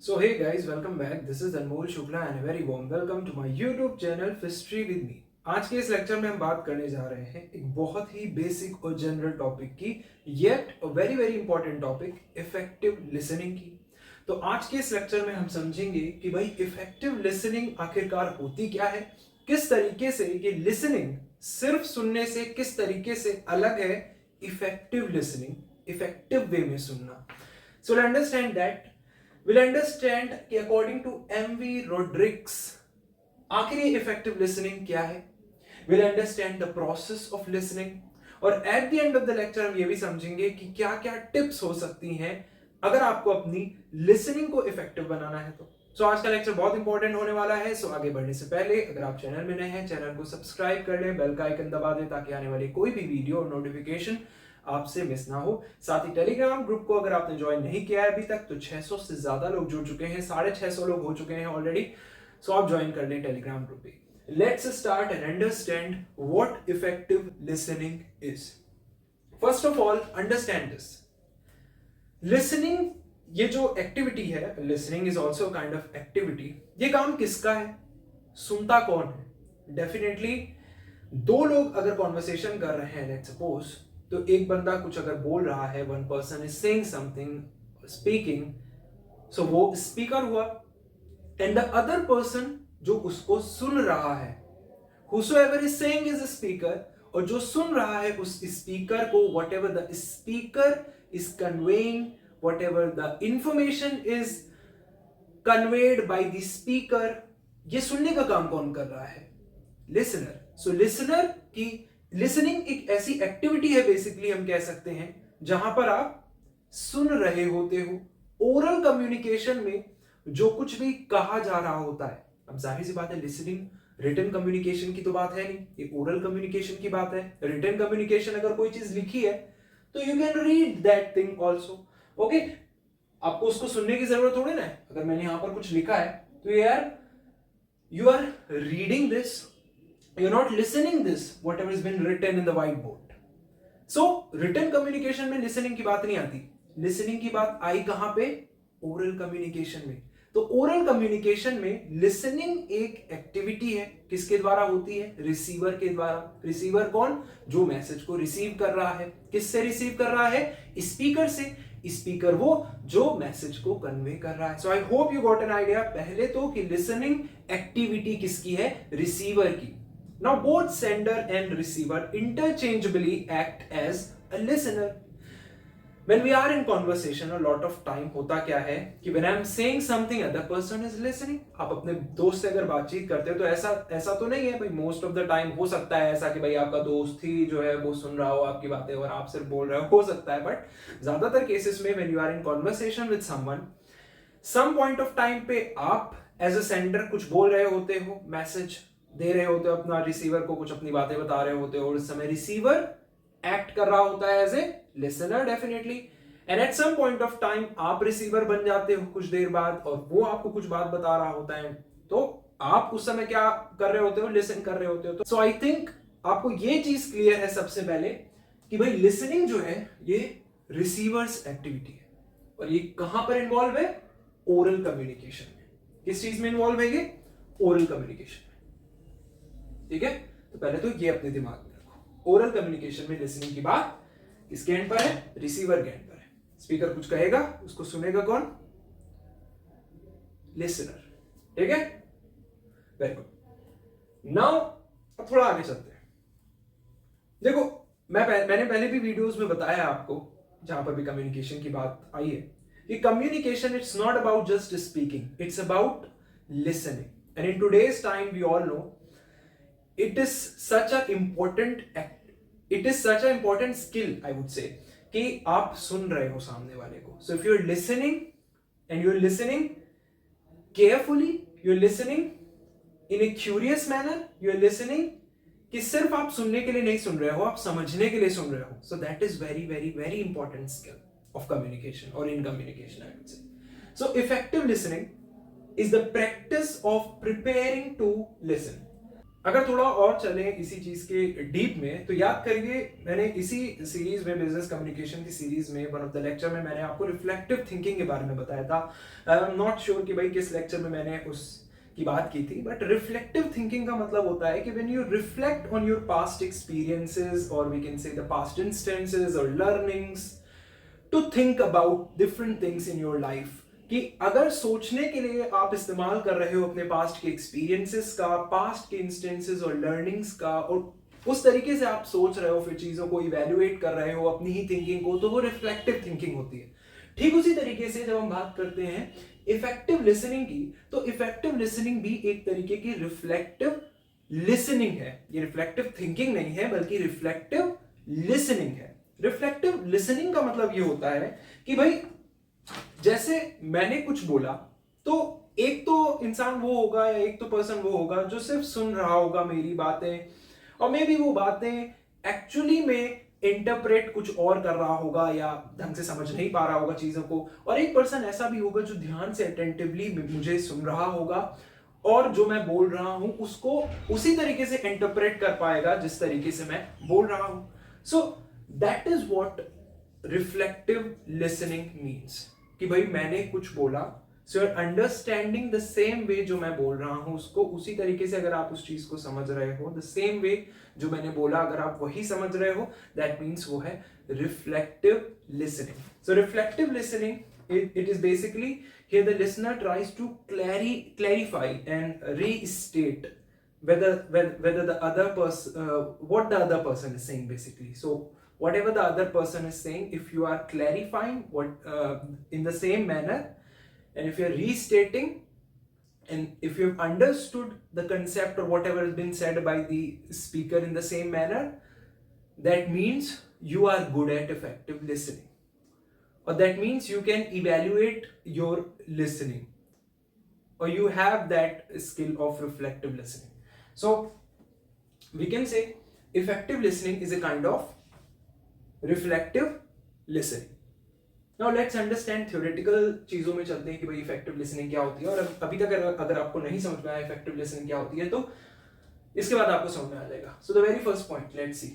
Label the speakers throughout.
Speaker 1: So hey guys, welcome back. This is Anmol Shukla and a very warm welcome to my YouTube channel History with me. आज के इस lecture में हम बात करने जा रहे हैं एक बहुत ही बेसिक और जनरल टॉपिक की, yet very very important topic, effective listening की। तो आज के इस लेक्चर में हम समझेंगे कि भाई इफेक्टिव लिसनिंग आखिरकार होती क्या है, किस तरीके से ये लिसनिंग सिर्फ सुनने से किस तरीके से अलग है इफेक्टिव लिसनिंग, इफेक्टिव वे में सुनना। So we'll understand that. We'll understand कि according to M.V. Rodrigues आखिर ये effective listening क्या है. We'll understand the process of listening. और at the end of the lecture हम ये भी समझेंगे कि क्या क्या टिप्स हो सकती हैं अगर आपको अपनी listening को effective बनाना है तो. So आज का लेक्चर बहुत इंपॉर्टेंट होने वाला है. So आगे बढ़ने से पहले अगर आप चैनल में नए हैं, चैनल को सब्सक्राइब कर लें, बेल का आइकन दबा दें ताकि आने वाली कोई भी वीडियो और नोटिफिकेशन आपसे मिस ना हो। साथ ही टेलीग्राम ग्रुप को अगर आपने ज्वाइन नहीं किया है अभी तक तो 600 से ज्यादा लोग जुड़ चुके हैं, 650 लोग हो चुके हैं ऑलरेडी। सो आप ज्वाइन कर लें टेलीग्राम ग्रुप पे। Let's start and understand what effective listening is. First of all understand this, listening ये जो एक्टिविटी है, listening is also kind of activity. ये काम किसका है, सुनता कौन है? डेफिनेटली दो लोग अगर कॉन्वर्सेशन कर रहे हैं, लेट्स सपोज, तो एक बंदा कुछ अगर बोल रहा है, one person is saying something, speaking, so वो स्पीकर हुआ, एंड द अदर पर्सन जो उसको सुन रहा है, whosoever is saying is a speaker, और जो सुन रहा है उस स्पीकर को, whatever the speaker is conveying, whatever the information is conveyed by the speaker, ये सुनने का काम कौन कर रहा है? लिसनर। सो लिसनर की लिसनिंग एक ऐसी एक्टिविटी है, बेसिकली हम कह सकते हैं, जहां पर आप सुन रहे होते हो। ओरल कम्युनिकेशन में जो कुछ भी कहा जा रहा होता है, अब जाहिर सी बात है लिसनिंग रिटन कम्युनिकेशन की तो बात है नहीं, ये ओरल कम्युनिकेशन की बात है। रिटन कम्युनिकेशन अगर कोई चीज लिखी है तो you can read that thing also, okay. आपको उसको सुनने की जरूरत थोड़ी ना है। अगर मैंने यहां पर कुछ लिखा है तो यार you are reading this, you're not listening this whatever has been written in the whiteboard. So written communication में listening की बात नहीं आती। listening की बात आई कहां पे? oral communication में। तो oral communication में listening एक एक्टिविटी है, किसके द्वारा होती है? रिसीवर के द्वारा। रिसीवर कौन? जो मैसेज को रिसीव कर रहा है। किससे रिसीव कर रहा है? स्पीकर से। स्पीकर वो जो मैसेज को कन्वे कर रहा है। So I hope you got an idea पहले तो कि लिसनिंग एक्टिविटी किसकी है? रिसीवर की। Now both sender and receiver interchangeably act as a listener. When we are in conversation, a lot of time होता क्या है कि when I'm saying something, other person is listening. आप अपने दोस्त से अगर बातचीत करते हो तो ऐसा तो नहीं है भाई, most of the time हो सकता है ऐसा कि भाई आपका दोस्त ही जो है वो सुन रहा हो आपकी बातें और आप सिर्फ बोल रहे हो सकता है, बट ज्यादातर केसेस में when you are in conversation with someone, some point of time पे आप as a sender कुछ बोल रहे होते हो, मैसेज दे रहे होते हो अपना रिसीवर को, कुछ अपनी बातें बता रहे होते हो, और उस समय रिसीवर एक्ट कर रहा होता है as a listener definitely. And at some point of time आप रिसीवर बन जाते हो कुछ देर बाद, और वो आपको कुछ बात बता रहा होता है, तो आप उस समय क्या कर रहे होते हो? लिसन कर रहे होते हो। तो सो आई थिंक आपको ये चीज क्लियर है सबसे पहले कि भाई लिसनिंग जो है ये रिसीवर्स एक्टिविटी है, और ये कहां पर इन्वॉल्व है? ओरल कम्युनिकेशन में। किस चीज में इन्वॉल्व है ये? Oral communication. ठीक है, तो पहले तो ये अपने दिमाग में रखो, ओरल कम्युनिकेशन में लिसनिंग की बात किसके एंड पर है? रिसीवर के एंड पर है। स्पीकर कुछ कहेगा, उसको सुनेगा कौन? लिसनर। ठीक है, वेरी गुड। नाउ अब थोड़ा आगे चलते हैं। देखो मैंने पहले भी वीडियोस में बताया आपको, जहां पर भी कम्युनिकेशन की बात आई है, कि communication it's not about just speaking, it's about listening. And in today's time we all know it is such a important skill, I would say, कि आप सुन रहे हो सामने वाले को। So if you're listening and you're listening carefully, you're listening in a curious manner, you're listening कि सिर्फ आप सुनने के लिए नहीं सुन रहे हो, आप समझने के लिए सुन रहे हो। So that is very very very important skill of communication or in communication, I would say. So effective listening is the practice of preparing to listen. अगर थोड़ा और चलें इसी चीज के डीप में, तो याद करिए मैंने इसी सीरीज में, बिजनेस कम्युनिकेशन की सीरीज में, वन ऑफ द लेक्चर में मैंने आपको रिफ्लेक्टिव थिंकिंग के बारे में बताया था. आई एम नॉट श्योर कि भाई किस लेक्चर में मैंने उस की बात की थी, बट रिफ्लेक्टिव थिंकिंग का मतलब होता है कि when you reflect on your past experiences, और we can say the past instances और learnings, to think about different things in your life. कि अगर सोचने के लिए आप इस्तेमाल कर रहे हो अपने पास्ट के एक्सपीरियंसेस का, पास्ट के इंस्टेंसेस और लर्निंग्स का, और उस तरीके से आप सोच रहे हो, फिर चीजों को इवेल्युएट कर रहे हो अपनी ही थिंकिंग को, तो वो रिफ्लेक्टिव थिंकिंग होती है. ठीक उसी तरीके से जब हम बात करते हैं इफेक्टिव लिसनिंग की, तो इफेक्टिव लिसनिंग भी एक तरीके की रिफ्लेक्टिव लिसनिंग है. ये रिफ्लेक्टिव थिंकिंग नहीं है, बल्कि रिफ्लेक्टिव लिसनिंग है. रिफ्लेक्टिव लिसनिंग का मतलब ये होता है कि भाई जैसे मैंने कुछ बोला, तो एक तो इंसान वो होगा, या एक तो पर्सन वो होगा जो सिर्फ सुन रहा होगा मेरी बातें, और मे बी वो बातें एक्चुअली में इंटरप्रेट कुछ और कर रहा होगा, या ढंग से समझ नहीं पा रहा होगा चीजों को. और एक पर्सन ऐसा भी होगा जो ध्यान से अटेंटिवली मुझे सुन रहा होगा, और जो मैं बोल रहा हूं उसको उसी तरीके से इंटरप्रेट कर पाएगा जिस तरीके से मैं बोल रहा हूं. So that is what reflective listening means. कि भाई मैंने कुछ बोला, so your understanding the same way जो मैं बोल रहा हूं उसको उसी तरीके से अगर आप उस चीज को समझ रहे हो, द सेम वे जो मैंने बोला अगर आप वही समझ रहे हो, दैट मीन्स वो है reflective listening. So reflective listening, it is basically here the listener tries to clarify and restate whether the other person what the other person is saying basically. So whatever the other person is saying, if you are clarifying what in the same manner, and if you are restating, and if you have understood the concept or whatever has been said by the speaker in the same manner, that means you are good at effective listening, or that means you can evaluate your listening, or you have that skill of reflective listening. So we can say effective listening is a kind of reflective listening. Now let's understand theoretical चीजों में चलते हैं कि भाई effective listening क्या होती है, और अभी तक अगर आपको नहीं समझ में आया effective listening क्या होती है, तो इसके बाद आपको समझ में आ जाएगा. So the very first point, let's see.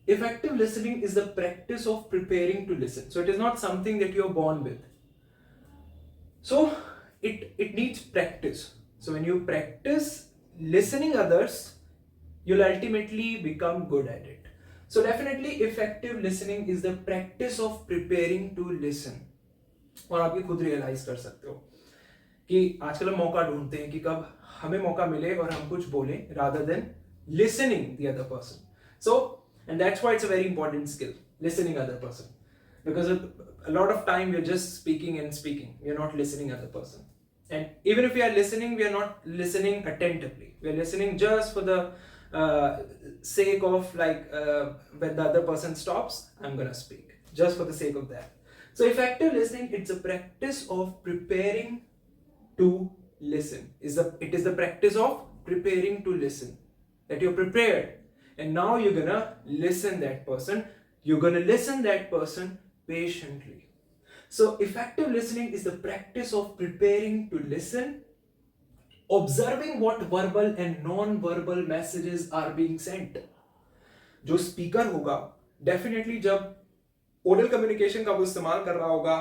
Speaker 1: Effective listening is the practice of preparing to listen. So it is not something that you are born with. So it needs practice. So when you practice listening others, you'll ultimately become good at it. So definitely effective listening is the practice of preparing to listen. और आप ये खुद realise कर सकते हो कि आजकल हम मौका ढूंढते हैं कि कब हमें मौका मिले और हम कुछ बोलें rather than listening the other person. So and that's why it's a very important skill, listening other person, because a lot of time we're just speaking and speaking, we're not listening other person. And even if we are listening, we are not listening attentively, we are listening just for the sake of like when the other person stops, I'm gonna speak just for the sake of that. So effective listening, it's a practice of preparing to listen. It is the practice of preparing to listen, that you're prepared. And now you're gonna listen that person. You're gonna listen that person patiently. So effective listening is the practice of preparing to listen, observing what verbal and non-verbal messages are being sent. जो speaker होगा definitely जब oral communication का वो इस्तेमाल कर रहा होगा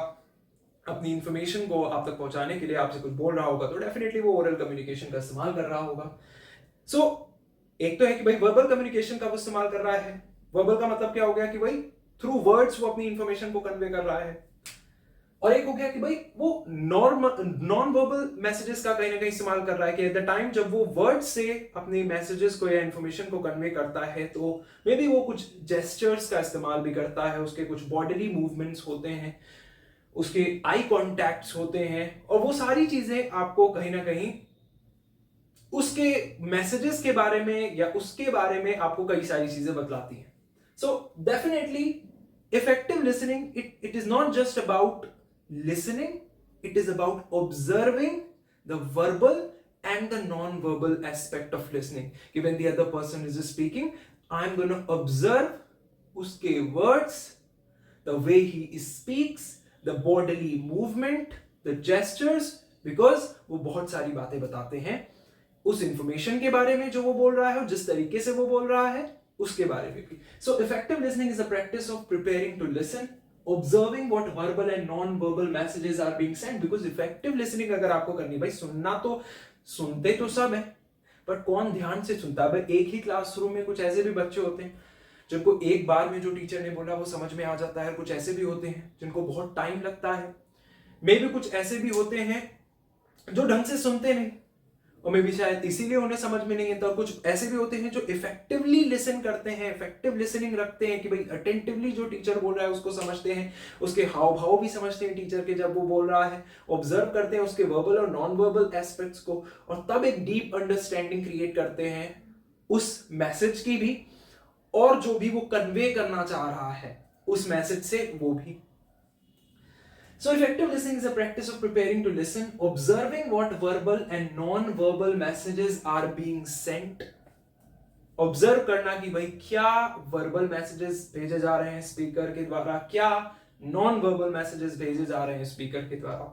Speaker 1: अपनी इंफॉर्मेशन को आप तक पहुंचाने के लिए, आपसे कुछ बोल रहा होगा, तो डेफिनेटली वो ओरल कम्युनिकेशन का इस्तेमाल कर रहा होगा. सो एक तो है कि भाई वर्बल कम्युनिकेशन का वो इस्तेमाल कर रहा है. वर्बल का मतलब क्या हो गया कि भाई थ्रू वर्ड्स वो अपनी इंफॉर्मेशन को कन्वे कर रहा है. और एक हो गया कि भाई वो नॉन वर्बल मैसेजेस का कहीं ना कहीं इस्तेमाल कर रहा है, कि एट द टाइम जब वो वर्ड्स से अपने मैसेजेस को या इंफॉर्मेशन को कन्वे करता है, तो मे बी वो कुछ जेस्चर्स का इस्तेमाल भी करता है, उसके कुछ बॉडीली मूवमेंट्स होते हैं, उसके आई कॉन्टैक्ट्स होते हैं, और वो सारी चीजें आपको कहीं ना कहीं उसके मैसेजेस के बारे में या उसके बारे में आपको कई सारी चीजें बतलाती हैं. So definitely effective listening, it is not just about listening, it is about observing the verbal and the non-verbal aspect of listening. When the other person is speaking, I'm going to observe uske words, the way he speaks, the bodily movement, the gestures, because वो बहुत सारी बातें बताते हैं उस information के बारे में जो वो बोल रहा है और जिस तरीके से वो बोल रहा है उसके बारे में भी. So effective listening is the practice of preparing to listen, observing what verbal and non-verbal messages are being sent. because effective listening अगर आपको करनी, भाई सुनना तो सुनते तो सब है, पर कौन ध्यान से सुनता है. भाई एक ही क्लासरूम में कुछ ऐसे भी बच्चे होते हैं जिनको एक बार में जो टीचर ने बोला वो समझ में आ जाता है, कुछ ऐसे भी होते हैं जिनको बहुत टाइम लगता है, मे भी कुछ ऐसे भी होते हैं जो ढंग से सुनते नहीं और मे भी शायद इसीलिए उन्हें समझ में नहीं आता. और कुछ ऐसे भी होते हैं जो इफेक्टिवली लिसन करते हैं, इफेक्टिव लिसनिंग रखते हैं कि भाई अटेंटिवली जो टीचर बोल रहा है उसको समझते हैं, उसके हाव भाव भी समझते हैं टीचर के जब वो बोल रहा है, ऑब्जर्व करते हैं उसके वर्बल और नॉन वर्बल एस्पेक्ट्स को, और तब एक डीप अंडरस्टैंडिंग क्रिएट करते हैं उस मैसेज की भी और जो भी वो कन्वे करना चाह रहा है उस मैसेज से वो भी. So effective listening is a practice of preparing to listen, observing what verbal and non-verbal messages are being sent. Observe करना कि भाई क्या verbal messages भेजे जा रहे हैं स्पीकर के द्वारा, क्या non-verbal messages भेजे जा रहे हैं स्पीकर के द्वारा.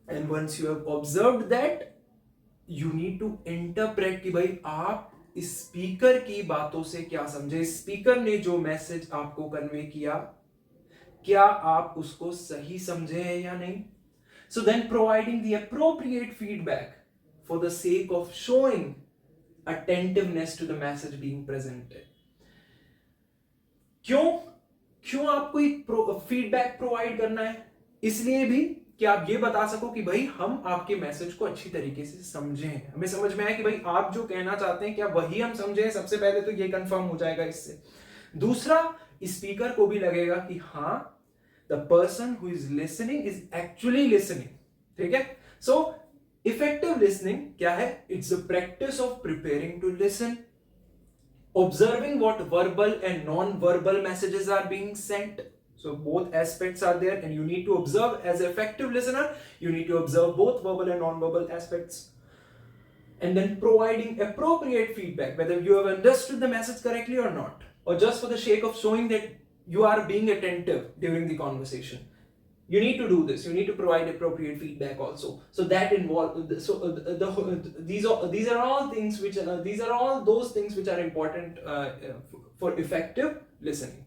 Speaker 1: And once you have observed that, you need to interpret कि भाई आप इस स्पीकर की बातों से क्या समझे, स्पीकर ने जो मैसेज आपको कन्वे किया क्या आप उसको सही समझे हैं या नहीं. So then providing the appropriate feedback for the sake of showing attentiveness to the message being presented. क्यों आपको एक फीडबैक प्रोवाइड करना है? इसलिए भी कि आप ये बता सको कि भाई हम आपके मैसेज को अच्छी तरीके से समझे हैं, हमें समझ में आया कि भाई आप जो कहना चाहते हैं क्या वही हम समझे हैं. सबसे पहले तो ये कंफर्म हो जाएगा इससे. दूसरा, स्पीकर को भी लगेगा कि हाँ the person who is listening is actually listening. ठीक है. सो इफेक्टिव लिसनिंग क्या है? It's the practice of preparing to listen, observing what verbal and non-verbal messages are being sent. So both aspects are there and you need to observe. As an effective listener, you need to observe both verbal and non-verbal aspects. And then providing appropriate feedback, whether you have understood the message correctly or not, or just for the sake of showing that you are being attentive during the conversation. You need to do this. You need to provide appropriate feedback also. So that involves. These are all things which these are all those things which are important for effective listening.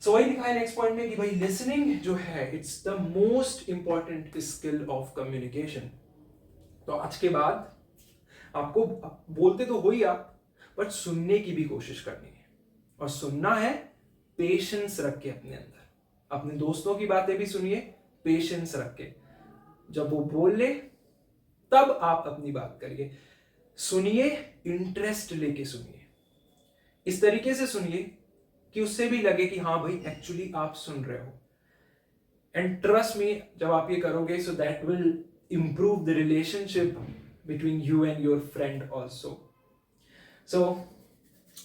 Speaker 1: So वही लिखा है next point में कि भाई listening जो है it's the most important skill of communication. तो आज के बाद आपको बोलते तो हो ही आप, बट सुनने की भी कोशिश करनी है. और सुनना है पेशेंस रख के अपने अंदर. अपने दोस्तों की बातें भी सुनिए पेशेंस रख के. जब वो बोल ले तब आप अपनी बात करिए. सुनिए इंटरेस्ट लेके सुनिए. इस तरीके से सुनिए कि उससे भी लगे कि हाँ भाई एक्चुअली आप सुन रहे हो. एंड ट्रस्ट मी, जब आप ये करोगे so that will improve the relationship between you and your friend also. So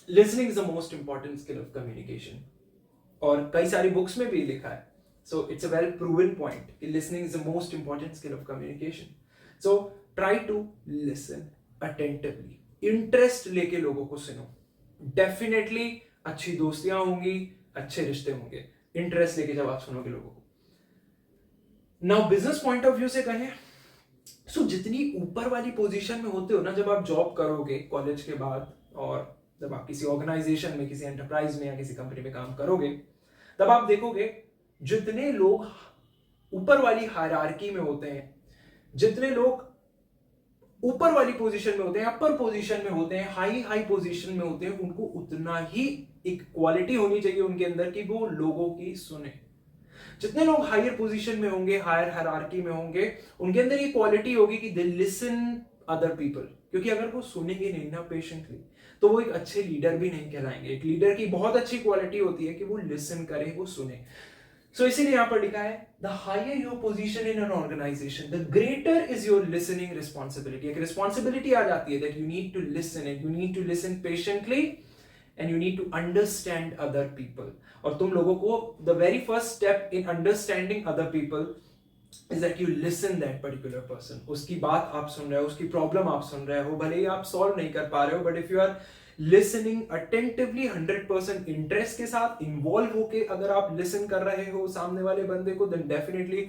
Speaker 1: listening is the most important skill of communication. और कई सारी बुक्स में भी लिखा है. So it's a well proven point कि listening is the most important skill of communication. So try to listen attentively. Interest लेके लोगों को सुनो. डेफिनेटली अच्छी दोस्तियां होंगी, अच्छे रिश्ते होंगे इंटरेस्ट लेके जब आप सुनोगे लोगों को. Now business point of view से कहें सो जितनी ऊपर वाली पोजीशन में होते हो ना, जब आप जॉब करोगे कॉलेज के बाद और जब आप किसी ऑर्गेनाइजेशन में, किसी एंटरप्राइज में या किसी कंपनी में काम करोगे, तब आप देखोगे जितने लोग ऊपर वाली हायरार्की में होते हैं, जितने लोग ऊपर वाली पोजीशन में होते हैं, अपर पोजीशन में होते हैं, हाई पोजीशन में होते हैं, उनको उतना ही एक क्वालिटी होनी चाहिए उनके अंदर कि वो लोगों की सुने. जितने लोग हायर पोजीशन में होंगे, हायर हायरार्की में होंगे, उनके अंदर ये क्वालिटी होगी कि दे लिसन अदर पीपल. क्योंकि अगर वो सुनेंगे नहीं ना पेशेंटली तो वो एक अच्छे लीडर भी नहीं कहलाएंगे. एक लीडर की बहुत अच्छी क्वालिटी होती है कि वो लिसन करे, वो सुने. सो इसीलिए यहां पर लिखा है the higher your position in an organization the greater is your listening responsibility. एक रिस्पॉन्सिबिलिटी आ जाती है that you need to listen and you need to listen patiently and you need to understand other people. और तुम लोगों को the very first step in understanding other people is that you listen that particular person. उसकी बात आप सुन रहे हो, उसकी प्रॉब्लम आप सुन रहे हो, भले ही आप सॉल्व नहीं कर पा रहे हो, but if you are listening attentively 100% interest के साथ इन्वॉल्व होके अगर आप लिसन कर रहे हो सामने वाले बंदे को, देन डेफिनेटली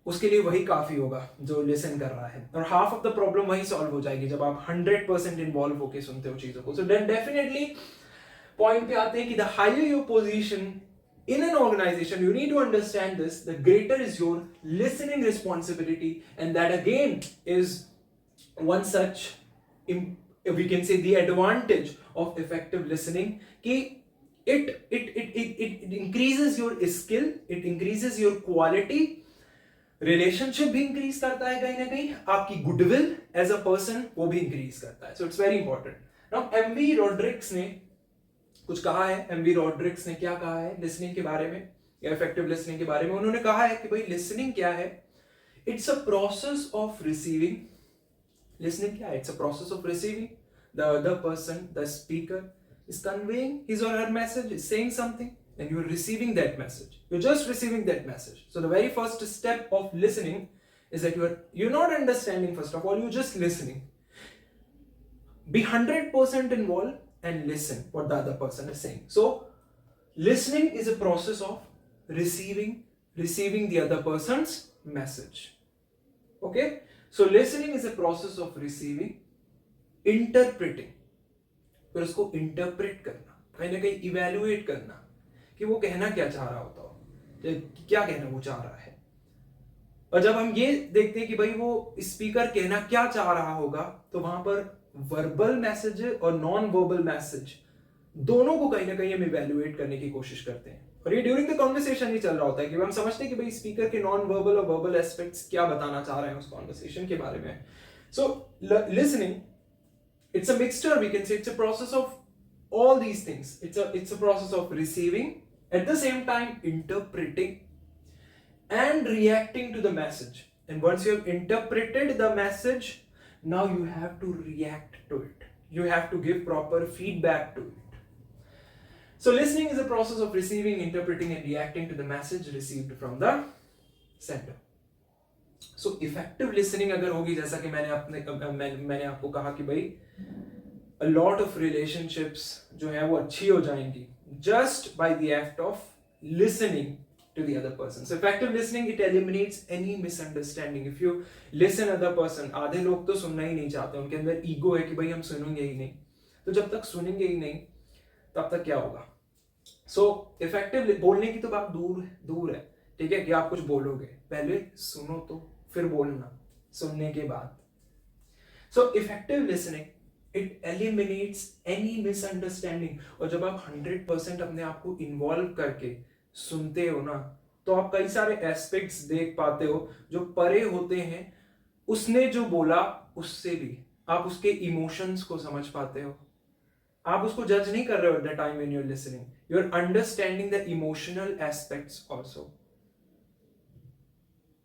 Speaker 1: उसके लिए वही काफी होगा जो लिसन कर रहा है, और हाफ ऑफ द प्रॉब्लम वही सॉल्व हो जाएगी जब आप 100% इन्वॉल्व होके सुनते हो चीजों को. सो देन डेफिनेटली पॉइंट पे आते हैं कि the higher your position in an organization, you need to understand this, the greater is your listening responsibility, and that again is one such, we can say, the advantage of effective listening कि it increases your skill, it increases your quality, relationship भी increase करता है कहीं ना कहीं, आपकी goodwill as a person वो भी increase करता है. So it's very important. Now MV Rodrigues ने कुछ कहा है. एमवी रॉड्रिक्स ने क्या कहा है लिसनिंग के बारे में या इफेक्टिव लिसनिंग के बारे में? उन्होंने कहा है कि भाई लिसनिंग क्या है? It's a process of receiving. Listening क्या है? It's a process of receiving. The other person, the speaker is conveying his or her message, is saying something, and you are receiving that message. You're just receiving that message. So the very first step of listening is that you're not understanding. First of all, you're just listening. Be 100% involved and listen what the other person is saying. So listening is a process of receiving the other person's message. Okay, so listening is a process of receiving, interpreting, फिर उसको interpret करना, कहीं ना कहीं evaluate करना कि वो कहना क्या चाह रहा होता हो, क्या कहना वो चाह रहा है. और जब हम ये देखते हैं कि भाई वो स्पीकर कहना क्या चाह रहा होगा, तो वहां पर वर्बल मैसेज और नॉन वर्बल मैसेज दोनों को कहीं ना कहीं हम इवेल्युएट करने की कोशिश करते हैं. और ये ड्यूरिंग द कॉन्वर्सेशन ही चल रहा होता है कि हम समझते हैं कि भाई स्पीकर के नॉन वर्बल और वर्बल एस्पेक्ट्स क्या बताना चाह रहे हैं उस कॉन्वर्सेशन के बारे में. सो listening, it's a mixture, we can say. It's a process of all these things. It's a process of receiving, at the same time interpreting and reacting to the message. And once you have interpreted the message, now you have to react to it. You have to give proper feedback to it. So listening is a process of receiving, interpreting and reacting to the message received from the sender. So effective listening अगर होगी, जैसा कि मैंने आपको कहा कि भाई a lot of relationships जो है वो अच्छी हो जाएंगी just by the act of listening to the other person. So effective listening, it eliminates any misunderstanding. If you listen other person, आधे लोग तो सुनना ही नहीं चाहते, उनके अंदर ईगो है कि भाई हम सुनेंगे ही नहीं. तो जब तक सुनेंगे ही नहीं तब तक क्या होगा? So effective बोलने की तो बात दूर है, ठीक है, कि आप कुछ बोलोगे, पहले सुनो तो फिर बोलना सुनने के बाद. So effective listening, it eliminates any misunderstanding. और जब आप 100% अपने आप को इन्वॉल्व करके सुनते हो ना, तो आप कई सारे एस्पेक्ट्स देख पाते हो जो परे होते हैं. उसने जो बोला उससे भी आप उसके इमोशंस को समझ पाते हो. आप उसको जज नहीं कर रहे हो at the time when you are listening. You are understanding the emotional aspects also.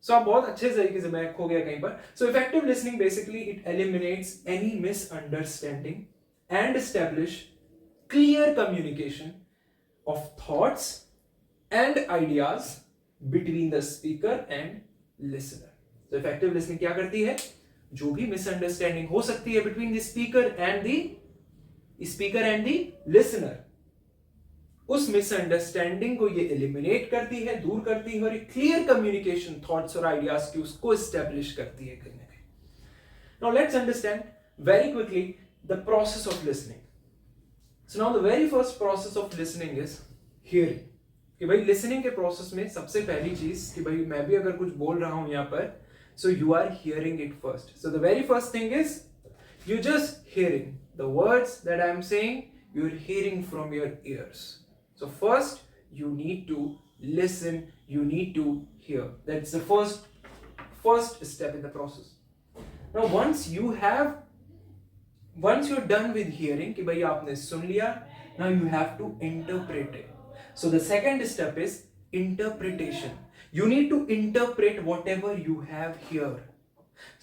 Speaker 1: So आप बहुत अच्छे तरीके से, मैं खो गया कहीं पर. सो effective listening basically it eliminates any misunderstanding and establish clear communication of thoughts and ideas between the speaker and listener. तो इफेक्टिव लिसनिंग क्या करती है? जो भी मिसअंडरस्टैंडिंग हो सकती है between the speaker and the listener, उस मिसअंडरस्टैंडिंग को ये एलिमिनेट करती है, दूर करती है, और एक क्लियर कम्युनिकेशन थॉट्स और आइडियाज की उसको एस्टैब्लिश करती है कहीं ना कहीं. Now let's understand very quickly the process of listening. So now the very first process of listening is hearing. कि भाई लिसनिंग के प्रोसेस में सबसे पहली चीज कि भाई मैं भी अगर कुछ बोल रहा हूं यहां पर, so you are hearing it first. So the very first thing is you just hearing the words that I am saying, you are hearing from your ears. So first you need to listen, you need to hear. That's the first step in the process. Now once you're done with hearing कि भाई आपने सुन लिया, now you have to interpret it. So the second step is interpretation. You need to interpret whatever you have here.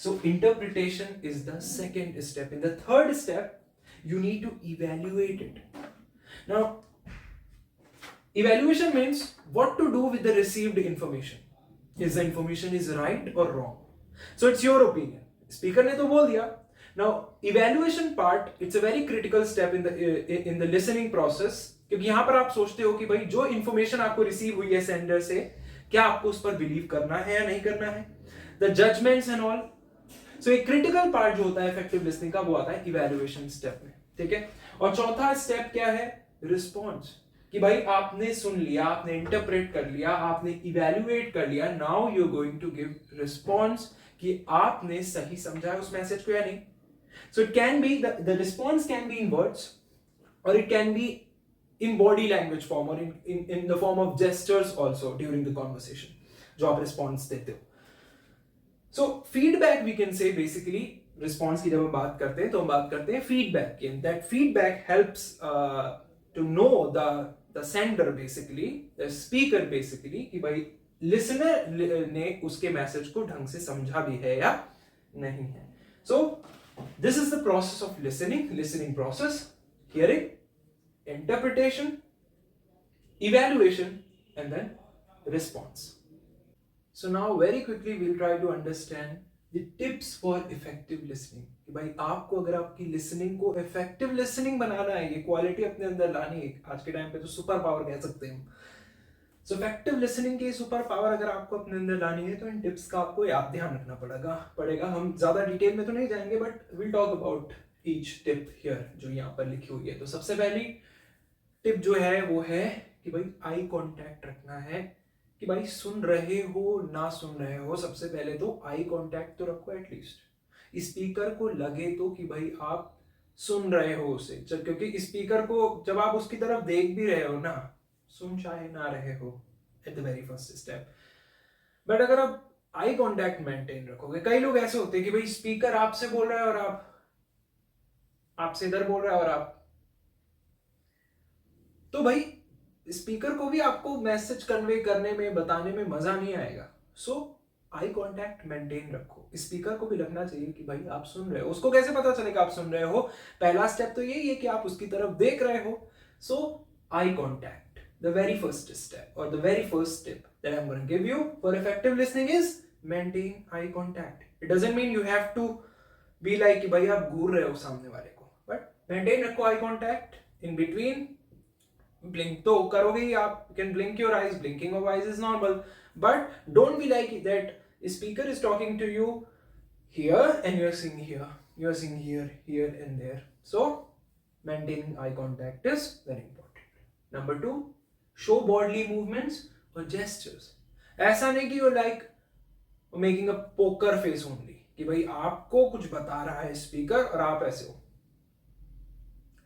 Speaker 1: So interpretation is the second step. In the third step, you need to evaluate it. Now evaluation means what to do with the received information. Is the information is right or wrong? So it's your opinion. Speaker ने तो बोल दिया. Now evaluation part, it's a very critical step in the listening process. क्योंकि यहाँ पर आप सोचते हो कि भाई जो information आपको रिसीव हुई है सेंडर से, क्या आपको उस पर बिलीव करना है या नहीं करना है. The judgments and all. So एक क्रिटिकल पार्ट जो होता है इफेक्टिव लिसनिंग का वो आता है इवैल्यूएशन स्टेप में. ठीक है. और चौथा स्टेप क्या है? रिस्पॉन्स. कि भाई आपने सुन लिया, आपने इंटरप्रेट कर लिया, आपने इवैल्यूएट कर लिया, now you are going to give response कि आपने सही समझा उस मैसेज को या नहीं. So it can be the response can be in words और it can be in body language form or in the form of gestures also during the conversation जो आप response देते हो. So feedback we can say basically response की जब हम बात करते हैं तो हम बात करते हैं feedback की. And that feedback helps to know the sender basically, the speaker basically कि भाई listener ने उसके मैसेज को ढंग से समझा भी है या नहीं है. So this is the process of listening process: hearing, interpretation, evaluation, and then response. So now very quickly we'll try to understand the tips for effective listening. कि भाई आपको अगर आपकी listening को effective listening बनाना है, ये quality अपने अंदर लानी है, आज के टाइम पे तो सुपर पावर कह सकते हैं हम. So effective listening की सुपर पावर अगर आपको अपने अंदर लानी है तो इन टिप्स का आपको याद ध्यान रखना पड़ेगा. हम ज्यादा डिटेल में तो नहीं जाएंगे but we'll talk about each tip here जो यहाँ पर लिखी हुई है. तो सबसे पहली टिप जो है वो है कि भाई आई कांटेक्ट रखना है. कि भाई सुन रहे हो ना सुन रहे हो, सबसे पहले तो आई कांटेक्ट तो रखो एटलीस्ट. स्पीकर को लगे तो कि भाई आप सुन रहे हो उसे, क्योंकि स्पीकर को जब आप उसकी तरफ देख भी रहे हो ना, सुन चाहे ना रहे हो at the very first step, but अगर आप आई कांटेक्ट मेंटेन रखोगे. कई लोग ऐसे होते हैं कि भाई स्पीकर आपसे बोल रहा है और आपसे इधर बोल रहा है और आप, तो भाई स्पीकर को भी आपको मैसेज कन्वे करने में, बताने में मजा नहीं आएगा. सो आई कांटेक्ट मेंटेन रखो. स्पीकर को भी लगना चाहिए कि भाई आप सुन रहे हो. उसको कैसे पता चलेगा आप सुन रहे हो? पहला स्टेप तो यही है कि आप उसकी तरफ देख रहे हो. So eye contact, the very first step और the very first tip that I am going to give you for effective listening is maintain eye contact. It doesn't mean you have to be like कि भाई आप घूर रहे हो सामने वाले को, बट मेंटेन रखो eye contact. In between blink तो करोगे ही आप. can blink your eyes, blinking of eyes is normal, but don't be like that speaker is talking to you here and you're seeing here and there. So maintaining eye contact is very important. Number 2, show bodily movements or gestures. ऐसा नहीं कि you're like making a poker face only कि भाई आपको कुछ बता रहा है स्पीकर और आप ऐसे हो.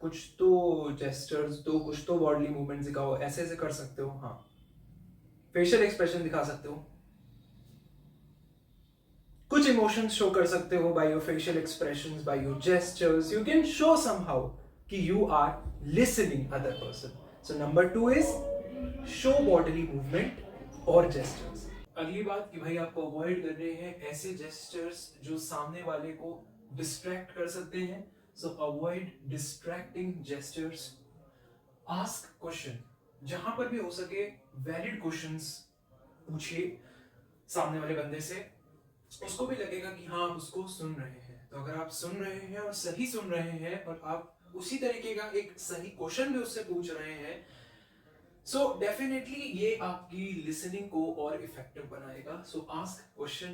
Speaker 1: कुछ तो जेस्चर्स दो, कुछ तो बॉडी मूवमेंट दिखाओ. ऐसे ऐसे कर सकते हो. हाँ, फेशियल एक्सप्रेशन दिखा सकते हो, कुछ इमोशंस शो कर सकते हो by your facial expressions, by your gestures. You can show somehow कि you are listening other person. So number 2 is show body movement और जेस्चर्स. अगली बात कि भाई आपको अवॉइड करने हैं ऐसे जेस्चर्स जो सामने वाले को डिस्ट्रैक्ट कर सकते हैं. So avoid distracting gestures. Ask question. जहां पर भी हो सके valid questions पूछिए सामने वाले बंदे से. उसको भी लगेगा कि हाँ आप उसको सुन रहे हैं. तो अगर आप सुन रहे हैं और सही सुन रहे हैं और आप उसी तरीके का एक सही क्वेश्चन भी उससे पूछ रहे हैं, so definitely ये आपकी listening को और effective बनाएगा. So ask question,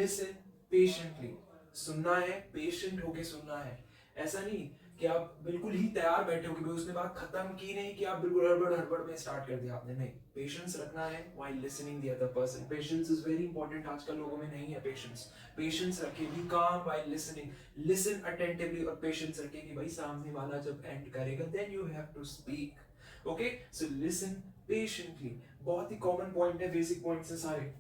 Speaker 1: listen patiently. सुनना है, पेशेंट होके सुनना है. ऐसा नहीं कि आप बिल्कुल ही तैयार बैठे हो कि भाई उसने बात खत्म की नहीं कि आप बिल्कुल हड़बड़ में स्टार्ट कर दिया आपने. नहीं, पेशेंस रखना है while listening the other person. Patience is very important. आजकल लोगों में नहीं है पेशेंस. पेशेंस रखिए, बी काम while listening, listen attentively और पेशेंस रखिए कि भाई सामने वाला जब एंड करेगा then you have to speak. Okay, so listen patiently. बहुत ही कॉमन पॉइंट है, बेसिक पॉइंट्स है सारे.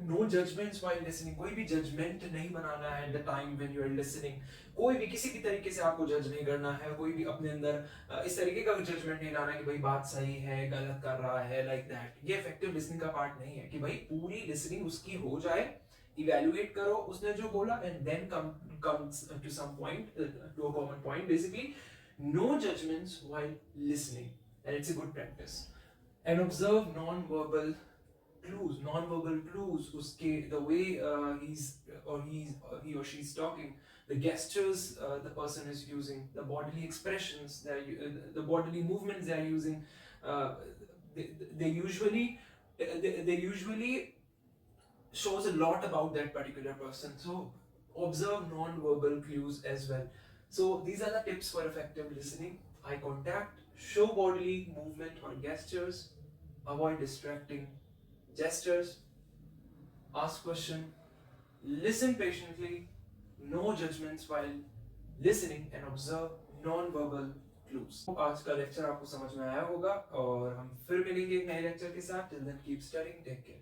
Speaker 1: No judgments while listening. कोई भी जजमेंट नहीं बनाना है at the time when you are listening. कोई भी किसी भी तरीके से आपको जज नहीं करना है. कोई भी अपने अंदर इस तरीके का जजमेंट नहीं लाना है कि भाई बात सही है, गलत कर रहा है, लाइक दैट. ये इफेक्टिव लिसनिंग का पार्ट नहीं है कि भाई पूरी लिसनिंग उसकी हो जाए, इवैल्यूएट करो उसने जो बोला and then comes to some point, to a common point. Basically no judgments while listening and it's a good practice. And observe non-verbal clues, uske the way he or she is talking, the gestures the person is using, the bodily expressions, the bodily movements they are using. They usually shows a lot about that particular person. So observe non-verbal clues as well. So these are the tips for effective listening: eye contact, show bodily movement or gestures, avoid distracting gestures, ask question, listen patiently, no judgments while listening, and observe non-verbal clues. तो आज का lecture आपको समझ में आया होगा और हम फिर मिलेंगे एक नए लेक्चर के साथ. Till then keep studying, take care.